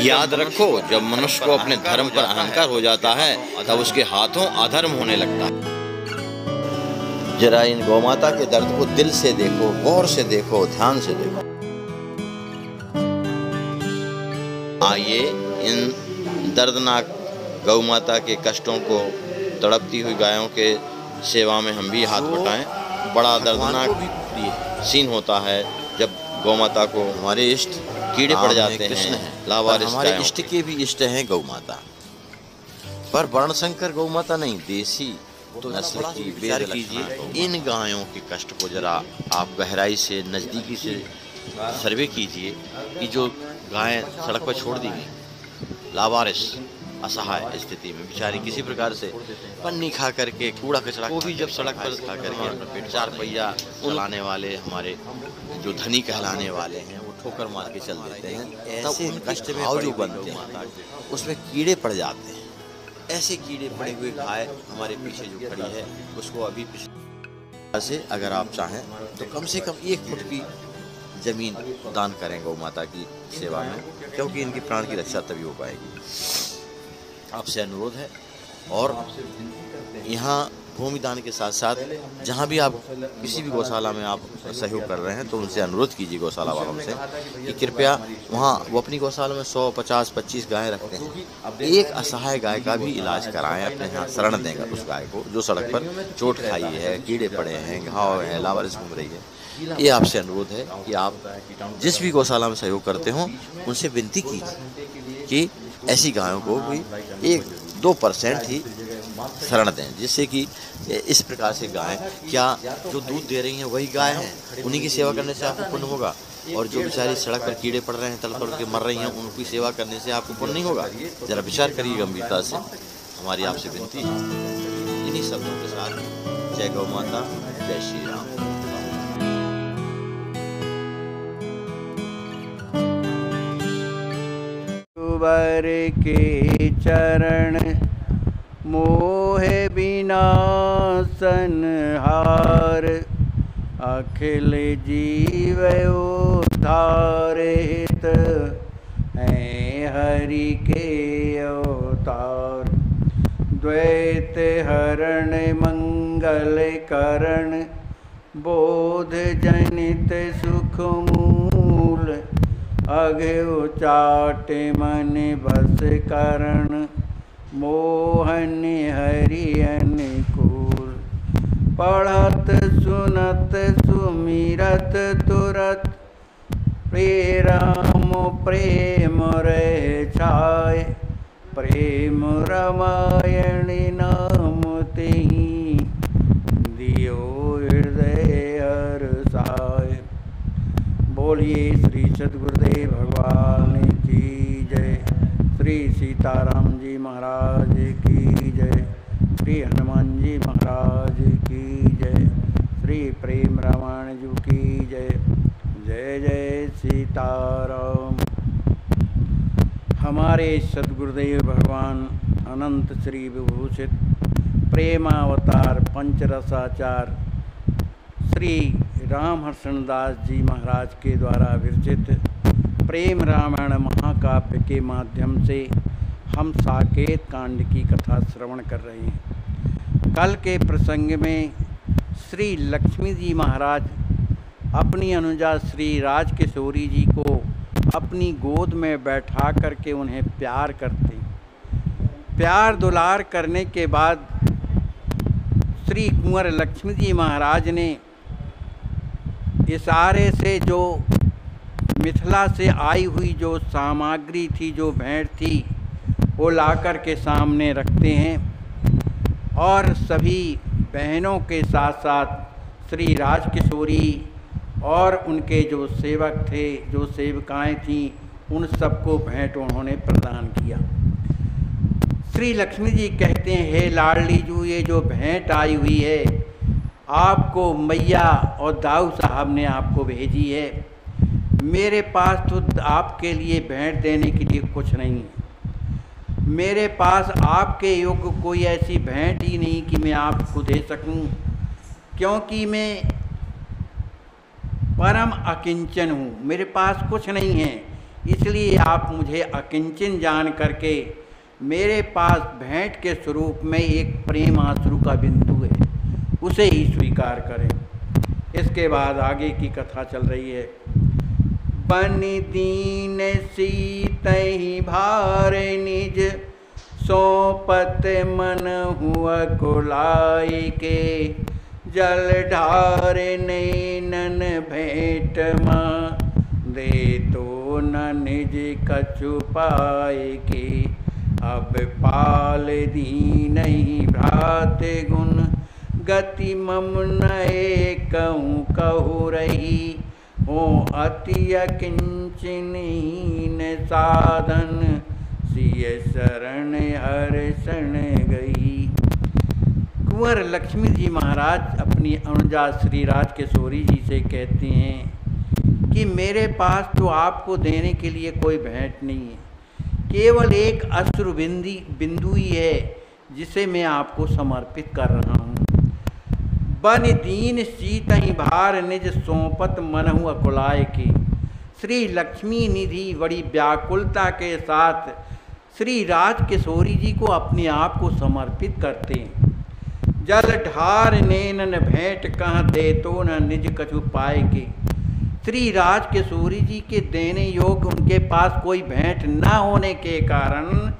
याद रखो, जब मनुष्य को अपने धर्म पर अहंकार हो जाता है तब उसके हाथों अधर्म होने लगता है। जरा इन गौमाता के दर्द को दिल से देखो, गौर से देखो, ध्यान से देखो। आइए इन दर्दनाक गौमाता के कष्टों को, तड़पती हुई गायों के सेवा में हम भी हाथ बटाएं। बड़ा दर्दनाक सीन होता है जब गौमाता को हमारे इष्ट कीड़े पड़ जाते हैं, लावारिस हमारे इष्ट के भी इष्ट हैं गौमाता, पर वर्णशंकर गौमाता नहीं, देसी नस्ल की। विचार कीजिए इन गायों के कष्ट को, जरा आप गहराई से, नज़दीकी से सर्वे कीजिए कि जो गायें सड़क पर छोड़ दी गई, लावारिस, असहाय स्थिति में, बेचारी किसी प्रकार से पन्नी खा करके, कूड़ा कचरा वो भी जब सड़क पर खा करके अपना पेट, चार पहिया चलाने वाले हमारे जो धनी कहलाने वाले हैं वो ठोकर मार के चल देते हैं। तब उन कष्ट में जो बनते हैं उसमें कीड़े पड़ जाते हैं। ऐसे कीड़े पड़े हुए गाय हमारे पीछे जो खड़ी है उसको अभी से अगर आप चाहें तो कम से कम 1 फुट की जमीन दान करें गौ माता की सेवा में, क्योंकि इनकी प्राण की रक्षा तभी हो पाएगी। आपसे अनुरोध है। और यहाँ भूमि दान के साथ साथ जहाँ भी आप किसी भी गौशाला में आप सहयोग कर रहे हैं तो उनसे अनुरोध कीजिए गौशाला वालों से कि कृपया वहाँ वो अपनी गौशाला में 100, 50, 25 गायें रखते हैं, एक असहाय गाय का भी इलाज कराएं, अपने यहाँ शरण देंगे उस गाय को जो सड़क पर चोट खाई है, कीड़े पड़े हैं, घाव है, लावारिस घूम रही है। ये आपसे अनुरोध है कि आप जिस भी गौशाला में सहयोग करते हों उनसे विनती कीजिए कि ऐसी गायों को भी 1-2% ही शरण दें, जिससे कि इस प्रकार से गायें क्या जो दूध दे रही हैं वही गाय हैं, उन्हीं की सेवा करने से आपको पुण्य होगा। और जो बेचारी सड़क पर कीड़े पड़ रहे हैं, तल पड़ के मर रही हैं, उनकी सेवा करने से आपको पुण्य नहीं होगा। ज़रा विचार करिए गंभीरता से, हमारी आपसे विनती है। इन्हीं शब्दों के साथ जय गौ माता, जय श्री राम। वर के चरण मोहे विनाशन हार, अखिल जीव उद्धार हित हैं हरि के अवतार। द्वैत हरण मंगल करण, बोध जनित सुख मूल। अघ्यु चाट मन बस करण, मोहन हरि अनुकूल। पढ़त सुनत सुमिरत तुरत, राम प्रेम रह छाय। प्रेम रामायण नाम तेहि, दियो हृदय हर्षाय। बोलिए श्री सद्गुरुदेव भगवान की जय। श्री सीताराम जी महाराज की जय। श्री हनुमान जी महाराज की जय। श्री प्रेम रामायण जी की जय। जय जय सीताराम। हमारे सद्गुरुदेव भगवान अनंत श्री विभूषित प्रेमावतार पंचरसाचार श्री रामहर्षण दास जी महाराज के द्वारा विरचित प्रेम रामायण महाकाव्य के माध्यम से हम साकेत कांड की कथा श्रवण कर रहे हैं। कल के प्रसंग में श्री लक्ष्मी जी महाराज अपनी अनुजा श्री राजकिशोरी जी को अपनी गोद में बैठा करके उन्हें प्यार करते। प्यार दुलार करने के बाद श्री कुंवर लक्ष्मी जी महाराज ने इशारे से जो मिथिला से आई हुई जो सामग्री थी, जो भेंट थी, वो लाकर के सामने रखते हैं और सभी बहनों के साथ साथ श्री राजकिशोरी और उनके जो सेवक थे, जो सेविकाएं थीं, उन सबको भेंट उन्होंने प्रदान किया। श्री लक्ष्मी जी कहते हैं, हे लाडली जू, ये जो भेंट आई हुई है आपको मैया और दाऊ साहब ने आपको भेजी है। मेरे पास तो आपके लिए भेंट देने के लिए कुछ नहीं है। मेरे पास आपके योग्य कोई ऐसी भेंट ही नहीं कि मैं आपको दे सकूं, क्योंकि मैं परम अकिंचन हूँ, मेरे पास कुछ नहीं है। इसलिए आप मुझे अकिंचन जान करके मेरे पास भेंट के स्वरूप में एक प्रेम आंसू का बिंदु है, उसे ही स्वीकार करें। इसके बाद आगे की कथा चल रही है। बन दीन सीतहि भार निज, सौंपत मन हुआ कुलाय के, जल ढार नैनन भेंट माँ, दे तो न निज कछु पाए के। अब पाल दीनहि भ्रात गुण, गति मम नए कहूँ कहु रही, हो अति अकिंचनहीन साधन, सिय शरण हर्षण गई। कुंवर लक्ष्मी जी महाराज अपनी अनुजा श्री राज किशोरी जी से कहते हैं कि मेरे पास तो आपको देने के लिए कोई भेंट नहीं है, केवल एक अश्रु बिंदु ही है जिसे मैं आपको समर्पित कर रहा हूँ। बन दीन सीतहि भार निज, सौंपत मनहु अकुलाय की। श्री लक्ष्मी निधि बड़ी व्याकुलता के साथ श्री राज किशोरी जी को अपने आप को समर्पित करते हैं। जल ढार नैनन भेंट कहाँ, दे तो न निज कछु पाए के। श्री राज किशोरी जी के देने योग्य उनके पास कोई भेंट न होने के कारण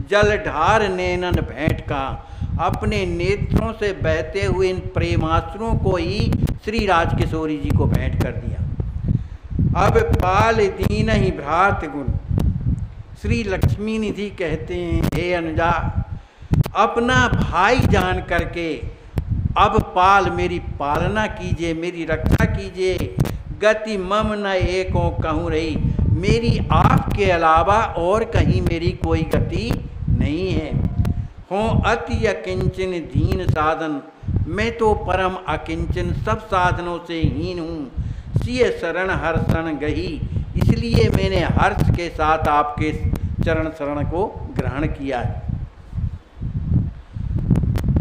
जल ढार नैनन भेंट का, अपने नेत्रों से बहते हुए इन प्रेमाश्रुओं को ही श्री राज किशोरी जी को भेंट कर दिया। अब पाल दीनहि भ्रात गुण। श्री लक्ष्मी निधि कहते हैं, हे अनुजा, अपना भाई जान करके अब पाल मेरी पालना कीजिए, मेरी रक्षा कीजिए। गति मम न एको कहूँ रही, मेरी आपके अलावा और कहीं मेरी कोई गति नहीं है। हो अति अकिंचन दीन साधन, मैं तो परम अकिंचन सब साधनों से हीन हूँ। सिय शरण हर्षण गही, इसलिए मैंने हर्ष के साथ आपके चरण शरण को ग्रहण किया है।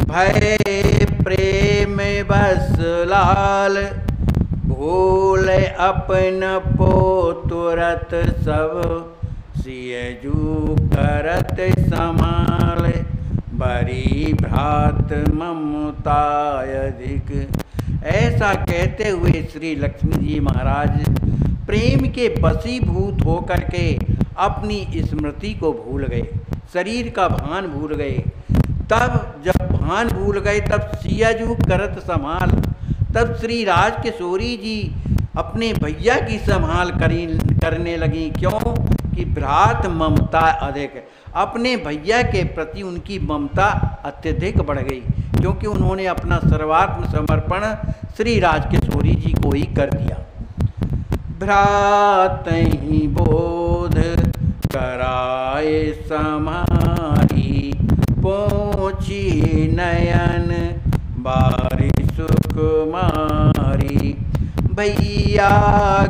भय प्रेम बस लाल, भूल अपन पो तुरत सब, सियजू करत समाल, बरी भ्रात ममता अधिक। ऐसा कहते हुए श्री लक्ष्मी जी महाराज प्रेम के वशीभूत होकर के अपनी स्मृति को भूल गए, शरीर का भान भूल गए। तब जब भान भूल गए तब सियाजू करत संभाल, तब श्री राज किशोरी जी अपने भैया की संभाल करने लगी। क्यों कि भ्रात ममता अधिक, अपने भैया के प्रति उनकी ममता अत्यधिक बढ़ गई, क्योंकि उन्होंने अपना सर्वात्म समर्पण श्री राज किशोरी जी को ही कर दिया। भ्रात ही बोध कराए समारी, पहुँची नयन बारी सुकुमारी। भैया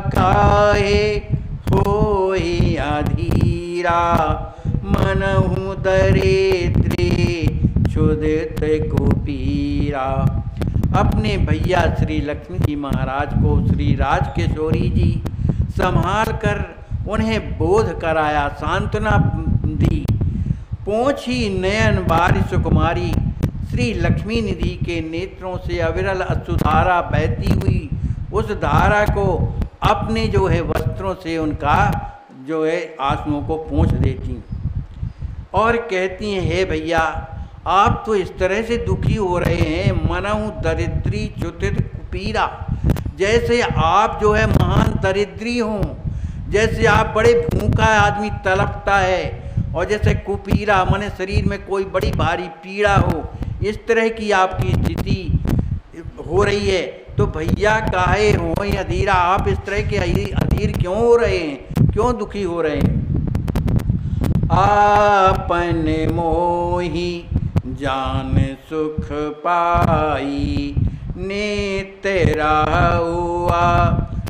काहे होई अधीरा, मनहु दरिद्री क्षुदित कुपीरा। अपने भैया श्री लक्ष्मी जी महाराज को श्री राज किशोरी जी संभाल कर उन्हें बोध कराया, सांत्वना दी। पहुँची नयन बारी सुकुमारी, श्री लक्ष्मी निधि के नेत्रों से अविरल अश्रुधारा बहती हुई उस धारा को अपने जो है वस्त्रों से उनका जो है आंसुओं को पोंछ देती और कहती हैं, हे भैया आप तो इस तरह से दुखी हो रहे हैं, मनहु दरिद्री च्युतित कुपीरा, जैसे आप जो है महान दरिद्री हों, जैसे आप बड़े भूखा आदमी तड़पता है, और जैसे कुपीरा माने शरीर में कोई बड़ी भारी पीड़ा हो, इस तरह की आपकी स्थिति हो रही है। तो भैया काहे हो अधीरा, आप इस तरह के अधीर क्यों हो रहे हैं, क्यों दुखी हो रहे हैं। आपन मोही जान सुख पाई, नेत्र हुआ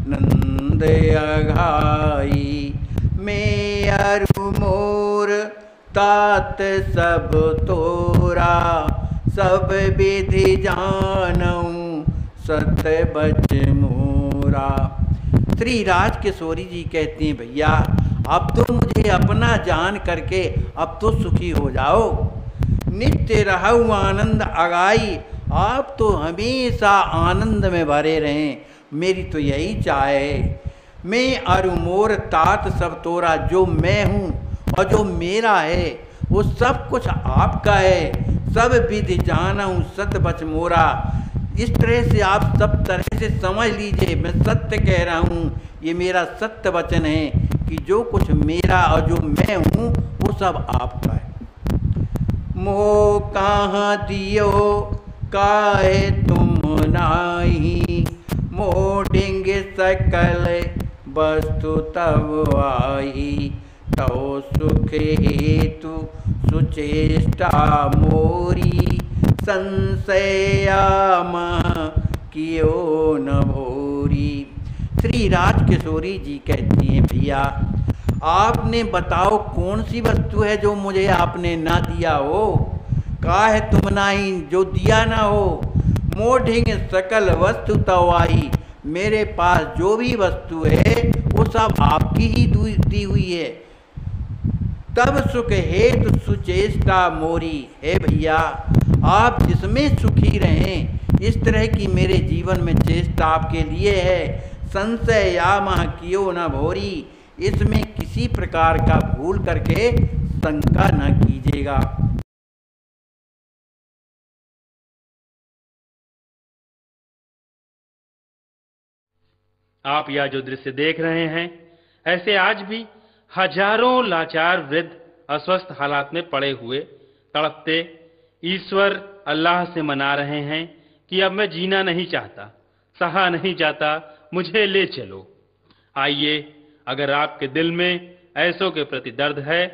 नंद अघाई। मैं अरु मोर तात सब तोरा, सब विधि जानऊं सत्य बच मोरा। श्री राज किशोरी जी कहती हैं, भैया अब तो मुझे अपना जान करके अब तो सुखी हो जाओ। नित्य रहु आनंद अगाई, आप तो हमेशा आनंद में भरे रहें, मेरी तो यही चाह है। मैं अरु मोर तात सब तोरा, जो मैं हूँ और जो मेरा है वो सब कुछ आपका है। सब विधि जानहु सत बच मोरा। इस तरह से आप सब तरह से समझ लीजिए, मैं सत्य कह रहा हूँ, ये मेरा सत्य वचन है कि जो कुछ मेरा और जो मैं हूँ वो सब आपका है। मोह कहाँ दियो काहे तुम नाही, मोढ़ेंग सकल वस्तु तब आई। तो सुख हेतु सुचेष्टा मोरी, संशया कियो न भोरी। श्री राजकिशोरी जी कहती हैं, भैया आपने बताओ कौन सी वस्तु है जो मुझे आपने ना दिया हो। काहे तुम नाही, जो दिया ना हो। मोढ़ेंग सकल वस्तु तव आई, मेरे पास जो भी वस्तु है वो सब आपकी ही दी हुई है। तब सुख हेतु सुचेष्टा मोरी, हे भैया आप जिसमें सुखी रहें, इस तरह की मेरे जीवन में चेष्टा आपके लिए है। संशय या मह कियो न भोरी, इसमें किसी प्रकार का भूल करके शंका न कीजिएगा। आप यह जो दृश्य देख रहे हैं, ऐसे आज भी हजारों लाचार वृद्ध अस्वस्थ हालात में पड़े हुए तड़पते ईश्वर अल्लाह से मना रहे हैं कि अब मैं जीना नहीं चाहता, सहा नहीं जाता, मुझे ले चलो। आइए, अगर आपके दिल में ऐसों के प्रति दर्द है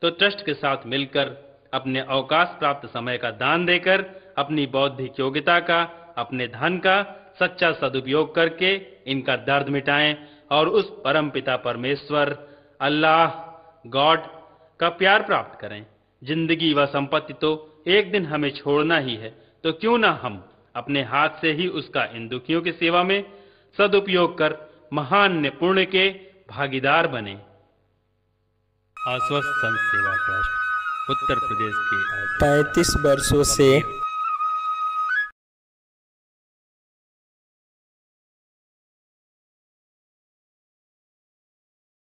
तो ट्रस्ट के साथ मिलकर अपने अवकाश प्राप्त समय का दान देकर अपनी बौद्धिक योग्यता का, अपने धन का सच्चा सदुपयोग करके इनका दर्द मिटाएं और उस परम पिता परमेश्वर अल्लाह गॉड का प्यार प्राप्त करें। जिंदगी व संपत्ति तो एक दिन हमें छोड़ना ही है, तो क्यों ना हम अपने हाथ से ही उसका इन दुखियों की सेवा में सदुपयोग कर महान पुण्य के भागीदार बने। आश्वस्त संत सेवा ट्रस्ट उत्तर प्रदेश के 35 वर्षों से